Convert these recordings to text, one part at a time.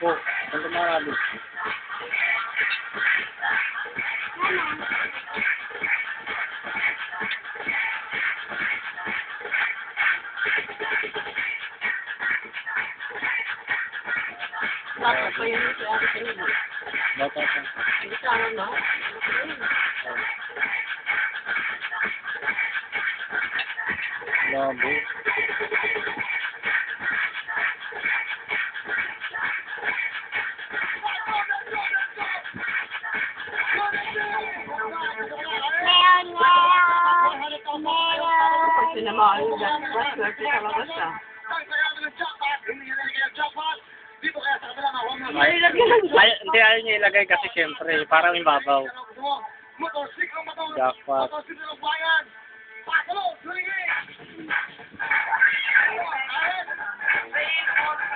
Oh, ang marami. Bata pa yun si Ate Tina. Bata pa. Hindi sana na. Labo. Pag sinamaan yung jackpot, swerte talaga siya. Hindi ayaw niya ilagay kasi siyempre, parang ibabaw. Jackpot.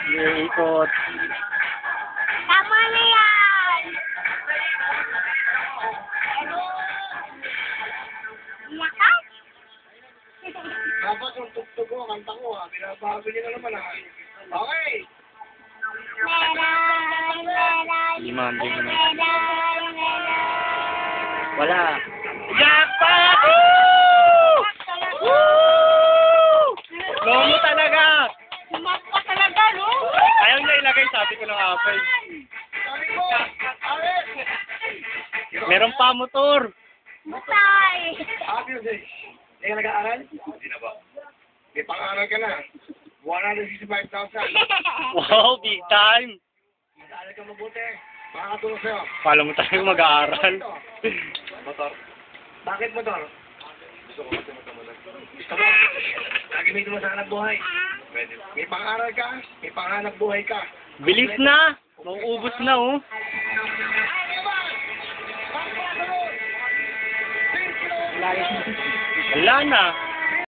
Iikot. Tama na yan! Lakas? Dapat yung tugtog ko, kanta ko ha. Binabago niyo na naman ha. Okay! Meron, meron, Limambi mo na. meron, meron. Wala. Jackpot! Woo! Woo! Lomo talaga! Sumapa talaga, no? Ayaw niya ilagay, sabi ko ng apple. Sabi ko! Alis! Meron pa motor. Butay! Obvious eh. Hindi ka nag-aaral? Hindi na ba? May pang-aaral ka na. 165,000. Wow, big time. Mag-aaral ka mabuti. Makakatulong sa'yo. Pala mo tayo mag-aaral. Motor. Bakit motor? Gusto ko kasi motor. Gusto mo? Gagamitin mo sa hanap buhay. Pwede. May pang-aaral ka, may pang-hanap buhay ka. Bilis na. Mauubos na, oh. Wala na.